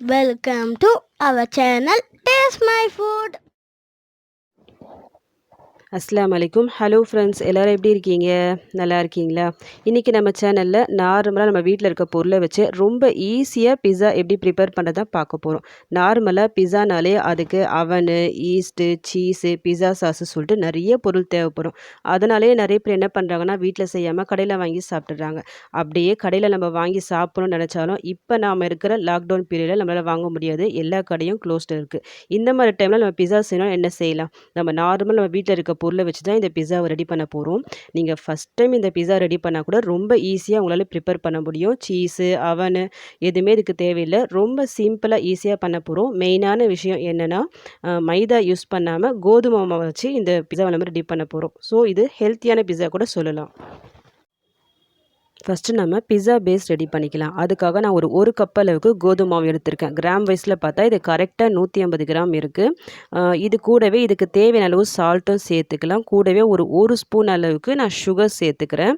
Welcome to our channel Taste My Food. அஸ்ஸலாமு அலைக்கும். Hello friends, எல்லோரும் எப்படி இருக்கீங்க? நல்லா இருக்கீங்களா? இன்றைக்கி நம்ம சேனலில் நார்மலாக நம்ம வீட்டில் இருக்க பொருளை வச்சு ரொம்ப ஈஸியாக பிஸா எப்படி ப்ரிப்பேர் பண்ணுறதா பார்க்க போகிறோம். நார்மலாக பிஸானாலே அதுக்கு அவனு, ஈஸ்ட்டு, சீஸு, பிஸா சாஸு சொல்லிட்டு நிறைய பொருள் தேவைப்படும். அதனாலேயே நிறைய பேர் என்ன பண்ணுறாங்கன்னா, வீட்டில் செய்யாமல் கடையில் வாங்கி சாப்பிட்டுடுறாங்க. அப்படியே கடையில் நம்ம வாங்கி சாப்பிடணும்னு நினச்சாலும் இப்போ நாம் இருக்கிற லாக்டவுன் பீரியடில் நம்மளால் வாங்க முடியாது. எல்லா கடையும் க்ளோஸ்டு இருக்குது. இந்த மாதிரி டைமில் நம்ம பிஸா செய்யணும், என்ன செய்யலாம்? நம்ம வீட்டில் இருக்க பொருளை வச்சு தான் இந்த பிஸாவை ரெடி பண்ண போகிறோம். நீங்கள் ஃபஸ்ட் டைம் இந்த பிஸா ரெடி பண்ணால் கூட ரொம்ப ஈஸியாக உங்களால் ப்ரிப்பேர் பண்ண முடியும். சீஸு, அவனு எதுவுமே இதுக்கு தேவையில்லை. ரொம்ப சிம்பிளாக ஈஸியாக பண்ண போகிறோம். மெயினான விஷயம் என்னென்னா, மைதா யூஸ் பண்ணாமல் கோதுமை மாவை வச்சு இந்த பிஸாவை நம்ம ரெடி பண்ண போகிறோம். ஸோ இது ஹெல்த்தியான பிஸா கூட சொல்லலாம். ஃபஸ்ட்டு நம்ம பிஸா பேஸ் ரெடி பண்ணிக்கலாம். அதுக்காக நான் ஒரு கப் அளவுக்கு கோதுமை மாவு எடுத்திருக்கேன். கிராம் வைஸில் பார்த்தா இது கரெக்டாக 150 கிராம் இருக்குது. இது கூடவே இதுக்கு தேவையான அளவு சால்ட்டும் சேர்த்துக்கலாம். கூடவே ஒரு ஸ்பூன் அளவுக்கு நான் சுகர் சேர்த்துக்கிறேன்.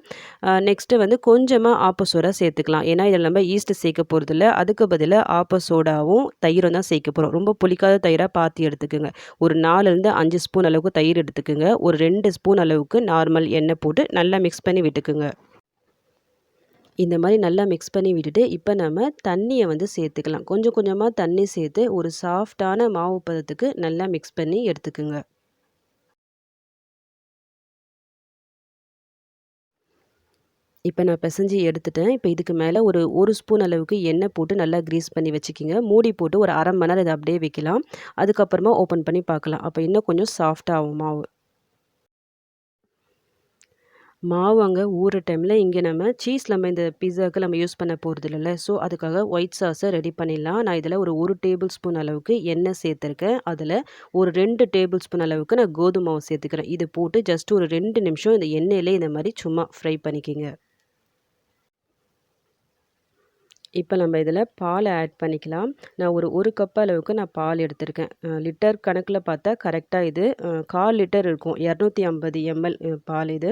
நெக்ஸ்ட்டு வந்து கொஞ்சமாக ஆப்ப சோடா சேர்த்துக்கலாம். ஏன்னா இதில் நம்ம ஈஸ்ட்டு சேர்க்க போகிறதில்ல. அதுக்கு பதிலாக ஆப்ப சோடாவும் தயிரும் தான் சேர்க்க போகிறோம். ரொம்ப புளிக்காத தயிராக பார்த்து எடுத்துக்கோங்க. ஒரு 4லேருந்து 5 ஸ்பூன் அளவுக்கு தயிர் எடுத்துக்கோங்க. ஒரு 2 ஸ்பூன் அளவுக்கு நார்மல் எண்ணெய் போட்டு நல்லா மிக்ஸ் பண்ணி விட்டுக்குங்க. இந்த மாதிரி நல்லா மிக்ஸ் பண்ணி விட்டுட்டு இப்போ நம்ம தண்ணியை வந்து சேர்த்துக்கலாம். கொஞ்சம் கொஞ்சமாக தண்ணி சேர்த்து ஒரு சாஃப்டான மாவு பதத்துக்கு நல்லா மிக்ஸ் பண்ணி எடுத்துக்குங்க. இப்போ நான் பிசைஞ்சு எடுத்துட்டேன். இப்போ இதுக்கு மேலே ஒரு ஸ்பூன் அளவுக்கு எண்ணெய் போட்டு நல்லா க்ரீஸ் பண்ணி வச்சுக்கிங்க. மூடி போட்டு ஒரு அரை மணி நேரம் இதை அப்படியே வைக்கலாம். அதுக்கப்புறமா ஓப்பன் பண்ணி பார்க்கலாம். அப்போ இன்னும் கொஞ்சம் சாஃப்டாகும் மாவு. மாவு அங்கே ஊற டைமில் இங்கே நம்ம இந்த பிஸாவுக்கு நம்ம யூஸ் பண்ண போகிறது இல்லைல்ல. ஸோ அதுக்காக ஒயிட் சாஸை ரெடி பண்ணிடலாம். நான் இதில் ஒரு டேபிள் ஸ்பூன் அளவுக்கு எண்ணெய் சேர்த்துருக்கேன். அதில் ஒரு 2 டேபிள் ஸ்பூன் அளவுக்கு நான் கோதுமை மாவு சேர்த்துக்கிறேன். இது போட்டு ஜஸ்ட் ஒரு 2 நிமிஷம் இந்த எண்ணெயிலே இந்த மாதிரி சும்மா ஃப்ரை பண்ணிக்கிங்க. இப்போ நம்ம இதில் பால் ஆட் பண்ணிக்கலாம். நான் ஒரு கப் அளவுக்கு நான் பால் எடுத்திருக்கேன். லிட்டர் கணக்கில் பார்த்தா கரெக்டாக இது 1/4 லிட்டர் இருக்கும். 250 ml பால் இது.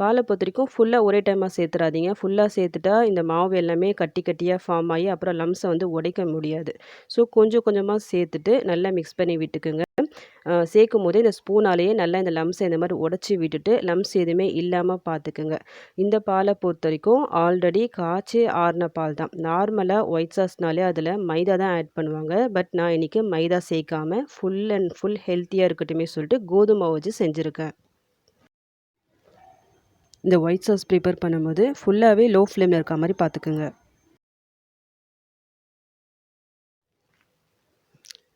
பாலை பொறுத்த வரைக்கும் ஃபுல்லாக ஒரே டைமாக சேர்த்துறாதீங்க. ஃபுல்லாக சேர்த்துட்டா இந்த மாவு எல்லாமே கட்டி கட்டியாக ஃபார்ம் ஆகி அப்புறம் லம்ஸை வந்து உடைக்க முடியாது. ஸோ கொஞ்சம் கொஞ்சமாக சேர்த்துட்டு நல்லா மிக்ஸ் பண்ணி விட்டுக்குங்க. சேர்க்கும் போதே இந்த ஸ்பூனாலேயே நல்லா இந்த லம்ஸை இந்த மாதிரி உடச்சி விட்டுட்டு லம்ஸ் எதுவுமே இல்லாமல் பார்த்துக்குங்க. இந்த பாலை பொறுத்த வரைக்கும் ஆல்ரெடி காய்ச்சி ஆறின பால் தான். நார்மலாக ஒயிட் சாஸ்னாலே அதில் மைதா தான் ஆட் பண்ணுவாங்க. பட் நான் இன்றைக்கி மைதா சேர்க்காமல் ஃபுல் அண்ட் ஃபுல் ஹெல்த்தியாக இருக்கட்டுமே சொல்லிட்டு கோதுமை வச்சு செஞ்சுருக்கேன். இந்த ஒயிட் சாஸ் ப்ரிப்பேர் பண்ணும்போது ஃபுல்லாகவே லோ ஃப்ளேமில் இருக்க மாதிரி பார்த்துக்குங்க.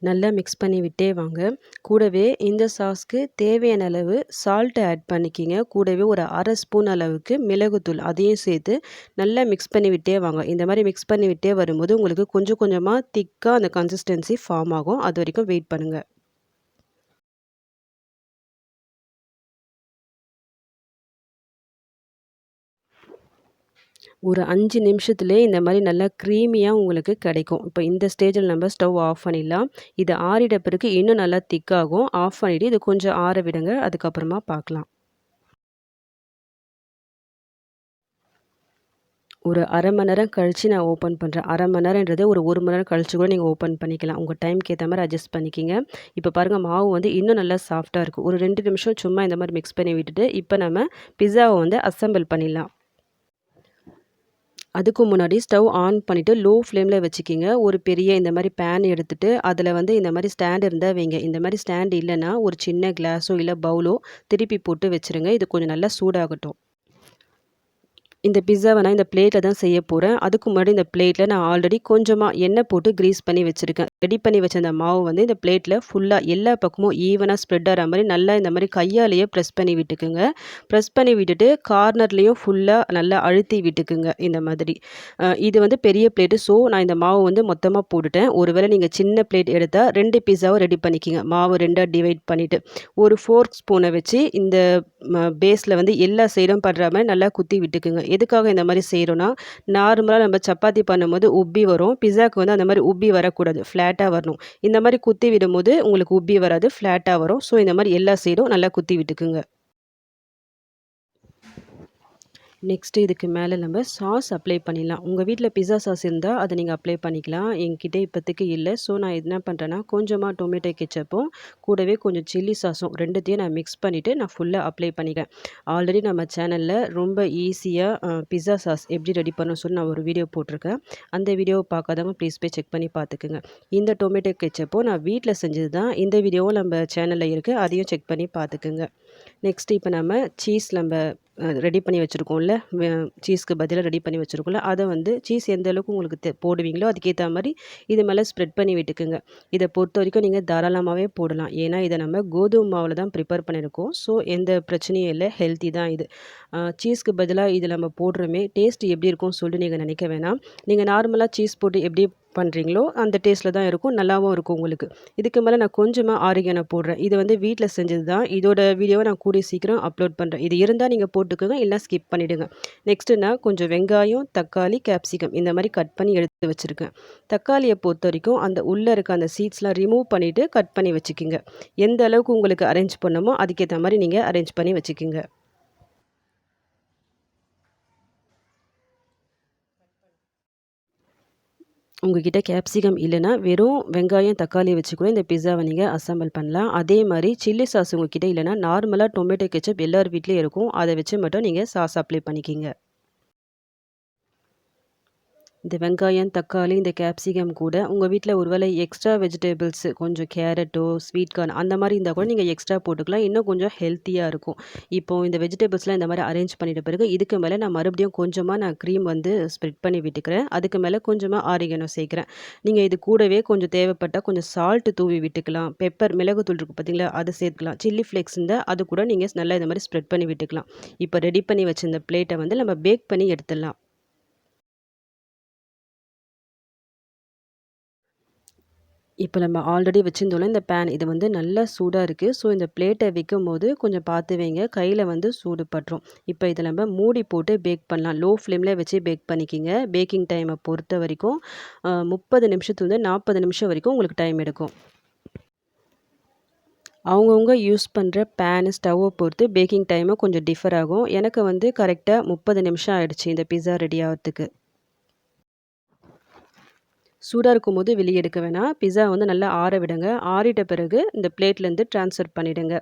நல்லா மிக்ஸ் பண்ணி விட்டே வாங்க. கூடவே இந்த சாஸ்க்கு தேவையான அளவு சால்ட் ஆட் பண்ணிக்கிங்க. கூடவே ஒரு அரை ஸ்பூன் அளவுக்கு மிளகுத்தூள் அதையும் சேர்த்து நல்லா மிக்ஸ் பண்ணி விட்டே வாங்க. இந்த மாதிரி மிக்ஸ் பண்ணி விட்டே வரும்போது உங்களுக்கு கொஞ்சம் கொஞ்சமாக திக்காக அந்த கன்சிஸ்டன்சி ஃபார்ம் ஆகும். அது வரைக்கும் வெயிட் பண்ணுங்கள். ஒரு 5 நிமிஷத்துலேயே இந்த மாதிரி நல்லா க்ரீமியாக உங்களுக்கு கிடைக்கும். இப்போ இந்த ஸ்டேஜில் நம்ம ஸ்டவ் ஆஃப் பண்ணிடலாம். இது ஆறிட பிறகு இன்னும் நல்லா திக்காகும். ஆஃப் பண்ணிவிட்டு இது கொஞ்சம் ஆற விடுங்க. அதுக்கப்புறமா பார்க்கலாம். ஒரு அரை மணி நேரம் கழித்து நான் ஓப்பன் பண்ணுறேன். அரை மணி நேரன்றது ஒரு மணி நேரம் கழித்து கூட நீங்கள் ஓப்பன் பண்ணிக்கலாம். உங்கள் டைம்க்கு ஏற்ற மாதிரி அட்ஜஸ்ட் பண்ணிக்கிங்க. இப்போ பாருங்கள் மாவு வந்து இன்னும் நல்லா சாஃப்டாக இருக்குது. ஒரு 2 நிமிஷம் சும்மா இந்த மாதிரி மிக்ஸ் பண்ணி விட்டுட்டு இப்போ நம்ம பிஸாவை வந்து அசெம்பிள் பண்ணிடலாம். அதுக்கு முன்னாடி ஸ்டவ் ஆன் பண்ணிவிட்டு லோ ஃப்ளேமில் வச்சுக்கிங்க. ஒரு பெரிய இந்த மாதிரி பேன் எடுத்துகிட்டு அதில் வந்து இந்த மாதிரி ஸ்டாண்ட் இருந்தால் வைங்க. இந்த மாதிரி ஸ்டாண்ட் இல்லைன்னா ஒரு சின்ன கிளாஸோ இல்லை பவுலோ திருப்பி போட்டு வச்சுருங்க. இது கொஞ்சம் நல்லா சூடாகட்டும். இந்த பிஸாவை நான் இந்த பிளேட்டில் தான் செய்ய போகிறேன். அதுக்கு முன்னாடி இந்த பிளேட்டில் நான் ஆல்ரெடி கொஞ்சமாக எண்ணெய் போட்டு க்ரீஸ் பண்ணி வச்சுருக்கேன். ரெடி பண்ணி வச்ச அந்த மாவு வந்து இந்த பிளேட்டில் ஃபுல்லாக எல்லா பக்கமும் ஈவனாக ஸ்ப்ரெட் ஆகிற மாதிரி நல்லா இந்த மாதிரி கையாலேயே ப்ரெஸ் பண்ணி விட்டுக்குங்க. ப்ரெஸ் பண்ணி விட்டுட்டு கார்னர்லேயும் ஃபுல்லாக நல்லா அழுத்தி விட்டுக்குங்க இந்த மாதிரி. இது வந்து பெரிய பிளேட்டு. ஸோ நான் இந்த மாவு வந்து மொத்தமாக போட்டுட்டேன். ஒருவேளை நீங்கள் சின்ன பிளேட் எடுத்தால் 2 பிஸாவும் ரெடி பண்ணிக்கிங்க. மாவு 2ஆக டிவைட் பண்ணிவிட்டு ஒரு ஃபோர்க் ஸ்பூனை வச்சு இந்த பேஸில் வந்து எல்லா சைடும் படுற மாதிரி நல்லா குத்தி விட்டுக்குங்க. எதுக்காக இந்த மாதிரி செய்கிறோன்னா, நார்மலாக நம்ம சப்பாத்தி பண்ணும்போது உப்பி வரும். பிஸாக்கு வந்து அந்த மாதிரி உப்பி வரக்கூடாது, ஃப்ளாட்டாக வரணும். இந்த மாதிரி குத்தி விடும்போது உங்களுக்கு உப்பி வராது, ஃப்ளாட்டாக வரும். ஸோ இந்த மாதிரி எல்லா சைடும் நல்லா குத்தி விட்டுக்குங்க. நெக்ஸ்ட்டு இதுக்கு மேலே நம்ம சாஸ் அப்ளை பண்ணிடலாம். உங்கள் வீட்டில் பிஸ்ஸா சாஸ் இருந்தால் அதை நீங்கள் அப்ளை பண்ணிக்கலாம். என்கிட்ட இப்போதைக்கு இல்லை. ஸோ நான் என்ன பண்ணுறேன்னா, கொஞ்சமாக டொமேட்டோ கெச்சப்பும் கூடவே கொஞ்சம் சில்லி சாஸும் 2த்தையும் நான் மிக்ஸ் பண்ணிவிட்டு நான் ஃபுல்லாக அப்ளை பண்ணிக்கிறேன். ஆல்ரெடி நம்ம சேனலில் ரொம்ப ஈஸியாக பிஸ்ஸா சாஸ் எப்படி ரெடி பண்ணணும்னு சொல்லி நான் ஒரு வீடியோ போட்டிருக்கேன். அந்த வீடியோவை பார்க்காதவங்க ப்ளீஸ் போய் செக் பண்ணி பார்த்துக்குங்க. இந்த டொமேட்டோ கெச்சப்பும் நான் வீட்டில் செஞ்சது தான். இந்த வீடியோவும் நம்ம சேனலில் இருக்குது. அதையும் செக் பண்ணி பார்த்துக்குங்க. நெக்ஸ்ட்டு இப்போ நம்ம சீஸ் ரெடி பண்ணி வச்சுருக்கோம்ல, சீஸ்க்கு பதிலாக ரெடி பண்ணி வச்சுருக்கோம்ல, அதை வந்து சீஸ் எந்த அளவுக்கு உங்களுக்கு போடுவீங்களோ அதுக்கேற்ற மாதிரி இது மேலே ஸ்ப்ரெட் பண்ணி விட்டுக்குங்க. இதை பொறுத்த வரைக்கும் நீங்கள் தாராளமாகவே போடலாம். ஏன்னா இதை நம்ம கோதுமை மாவில் தான் ப்ரிப்பேர் பண்ணியிருக்கோம். ஸோ எந்த பிரச்சனையும் இல்லை, ஹெல்த்தி தான் இது. சீஸ்க்கு பதிலாக இது நம்ம போடுறோமே, டேஸ்ட் எப்படி இருக்கும்னு சொல்லிட்டு நீங்கள் நினைக்க வேணாம். நீங்கள் நார்மலாக சீஸ் போட்டு எப்படி பண்ணுறீங்களோ அந்த டேஸ்ட்டில் தான் இருக்கும், நல்லாவும் இருக்கும் உங்களுக்கு. இதுக்கு மேலே நான் கொஞ்சமாக ஆரிகானோ போடுறேன். இது வந்து வீட்டில் செஞ்சது தான். இதோட வீடியோவை நான் கூடிய சீக்கிரம் அப்லோட் பண்ணுறேன். இது இருந்தால் நீங்கள் போட்டுக்கோங்க, இல்லை ஸ்கிப் பண்ணிவிடுங்க. நெக்ஸ்ட்டு நான் கொஞ்சம் வெங்காயம், தக்காளி, கேப்சிகம் இந்த மாதிரி கட் பண்ணி எடுத்து வச்சுருக்கேன். தக்காளியை பொறுத்த வரைக்கும் அந்த உள்ளே இருக்க அந்த சீட்ஸ்லாம் ரிமூவ் பண்ணிவிட்டு கட் பண்ணி வச்சுக்கிங்க. எந்த அளவுக்கு உங்களுக்கு அரேஞ்ச் பண்ணணுமோ அதுக்கேற்ற மாதிரி நீங்கள் அரேஞ்ச் பண்ணி வச்சுக்கிங்க. உங்ககிட்ட கேப்சிகம் இல்லைன்னா வெறும் வெங்காயம், தக்காளி வச்சு கூட இந்த பிஸ்ஸாவை நீங்கள் அசெம்பிள் பண்ணலாம். அதே மாதிரி சில்லி சாஸ் உங்ககிட்ட இல்லைன்னா நார்மலாக டொமேட்டோ கெச்சப் எல்லார் வீட்லேயும் இருக்கும். அதை வச்சு மட்டும் நீங்கள் சாஸ் அப்ளை பண்ணிக்கிங்க. இந்த வெங்காயம், தக்காளி, இந்த கேப்சிகம் கூட உங்கள் வீட்டில் ஒருவேளை எக்ஸ்ட்ரா வெஜிடபிள்ஸ் கொஞ்சம் கேரட்டோ, ஸ்வீட் கார்ன் அந்த மாதிரி இருந்தால் கூட நீங்கள் எக்ஸ்ட்ரா போட்டுக்கலாம். இன்னும் கொஞ்சம் ஹெல்த்தியாக இருக்கும். இப்போது இந்த வெஜிடபிள்ஸ்லாம் இந்த மாதிரி அரேஞ்ச் பண்ணிட்ட பிறகு இதுக்கு மேலே நான் மறுபடியும் கொஞ்சமாக நான் க்ரீம் வந்து ஸ்ப்ரெட் பண்ணி விட்டுக்கிறேன். அதுக்கு மேலே கொஞ்சமாக ஆரிகனோ சேர்க்குறேன். நீங்கள் இது கூடவே கொஞ்சம் தேவைப்பட்டால் கொஞ்சம் சால்ட்டு தூவி விட்டுக்கலாம். பெப்பர் மிளகுத்தூள் இருக்குது பார்த்தீங்களா, அதை சேர்த்துக்கலாம். சில்லி ஃப்ளேக்ஸ் இருந்தால் அது கூட நீங்கள் நல்லா இந்த மாதிரி ஸ்ப்ரெட் பண்ணி விட்டுக்கலாம். இப்போ ரெடி பண்ணி வச்சிருந்த பிளேட்டை வந்து நம்ம பேக் பண்ணி எடுத்துடலாம். இப்போ நம்ம ஆல்ரெடி வச்சிருந்தோம்ல இந்த பேன், இது வந்து நல்லா சூடாக இருக்குது. ஸோ இந்த பிளேட்டை வைக்கும்போது கொஞ்சம் பார்த்து வைங்க, கையில் வந்து சூடு பட்டுரும். இப்போ இதை நம்ம மூடி போட்டு பேக் பண்ணலாம். லோ ஃப்ளேமில் வச்சு பேக் பண்ணிக்கிங்க. பேக்கிங் டைமை பொறுத்த வரைக்கும் 30 நிமிஷத்துலேருந்து 40 நிமிஷம் வரைக்கும் உங்களுக்கு டைம் எடுக்கும். அவங்கவுங்க யூஸ் பண்ணுற பேனு, ஸ்டவ்வை பொறுத்து பேக்கிங் டைமும் கொஞ்சம் டிஃபர் ஆகும். எனக்கு வந்து கரெக்டாக 30 நிமிஷம் ஆயிடுச்சு இந்த பிஸ்ஸா ரெடி ஆகிறதுக்கு. சூடாக இருக்கும்போது வெளியே எடுக்க வேணாம். பிஸ்ஸா வந்து நல்லா ஆற விடுங்க. ஆறிட்ட பிறகு இந்த பிளேட்லேருந்து ட்ரான்ஸ்ஃபர் பண்ணிவிடுங்க.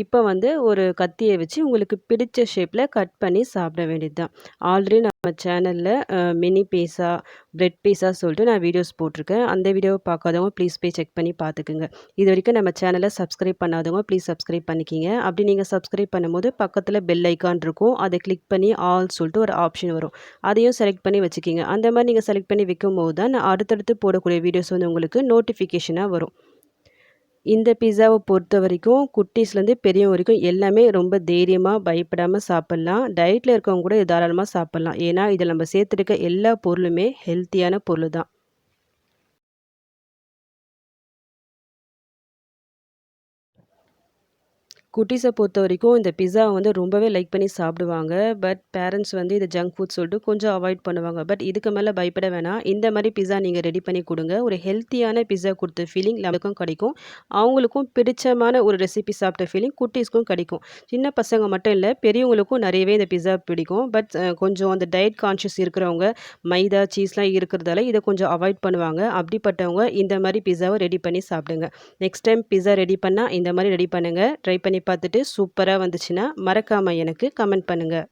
இப்போ வந்து ஒரு கத்தியை வச்சு உங்களுக்கு பிடிச்ச ஷேப்பில் கட் பண்ணி சாப்பிட வேண்டியது தான். ஆல்ரெடி நம்ம சேனலில் மினி பீஸா, பிரெட் பீஸா சொல்லிட்டு நான் வீடியோஸ் போட்டிருக்கேன். அந்த வீடியோவை பார்க்காதவங்க ப்ளீஸ் போய் செக் பண்ணி பார்த்துக்குங்க. இது வரைக்கும் நம்ம சேனலை சப்ஸ்கிரைப் பண்ணாதவங்க ப்ளீஸ் சப்ஸ்கிரைப் பண்ணிக்கிங்க. அப்படி நீங்கள் சப்ஸ்கிரைப் பண்ணும்போது பக்கத்தில் பெல் ஐக்கான் இருக்கும். அதை கிளிக் பண்ணி ஆல் சொல்லிட்டு ஒரு ஆப்ஷன் வரும். அதையும் செலக்ட் பண்ணி வச்சுக்கிங்க. அந்த மாதிரி நீங்கள் செலக்ட் பண்ணி வைக்கும்போது தான் நான் அடுத்தடுத்து போடக்கூடிய வீடியோஸ் வந்து உங்களுக்கு நோட்டிஃபிகேஷனாக வரும். இந்த பிஸ்ஸாவை பொறுத்த வரைக்கும் குட்டீஸ்லேருந்து பெரியவங்க வரைக்கும் எல்லாமே ரொம்ப தைரியமாக பயப்படாமல் சாப்பிட்லாம். டயட்டில் இருக்கவங்க கூட இது தாராளமாக சாப்பிட்லாம். ஏன்னா இதில் நம்ம சேர்த்துருக்க எல்லா பொருளுமே ஹெல்த்தியான பொருள் தான். குட்டீஸை பொறுத்த வரைக்கும் இந்த பிஸ்ஸாவை வந்து ரொம்பவே லைக் பண்ணி சாப்பிடுவாங்க. பட் பேரண்ட்ஸ் வந்து இது ஜங்க் ஃபுட் சொல்லிட்டு கொஞ்சம் அவாய்ட் பண்ணுவாங்க. பட் இதுக்கு மேலே பயப்பட வேணாம். இந்த மாதிரி பிஸ்ஸா நீங்கள் ரெடி பண்ணி கொடுங்க. ஒரு ஹெல்த்தியான பிஸ்ஸா கொடுத்த ஃபீலிங் நமக்கும் கிடைக்கும். அவங்களுக்கும் பிடிச்சமான ஒரு ரெசிபி சாப்பிட்ட ஃபீலிங் குட்டீஸ்க்கும் கிடைக்கும். சின்ன பசங்க மட்டும் இல்லை, பெரியவங்களுக்கும் நிறையவே இந்த பிஸ்ஸா பிடிக்கும். பட் கொஞ்சம் அந்த டயட் கான்ஷியஸ் இருக்கிறவங்க மைதா, சீஸ்லாம் இருக்கிறதால இதை கொஞ்சம் அவாய்ட் பண்ணுவாங்க. அப்படிப்பட்டவங்க இந்த மாதிரி பிஸ்ஸாவை ரெடி பண்ணி சாப்பிடுங்க. நெக்ஸ்ட் டைம் பிஸ்ஸா ரெடி பண்ணால் இந்த மாதிரி ரெடி பண்ணுங்கள். ட்ரை பண்ணி பார்த்துட்டு சூப்பராக வந்துச்சுன்னா மறக்காமல் எனக்கு கமெண்ட் பண்ணுங்கள்.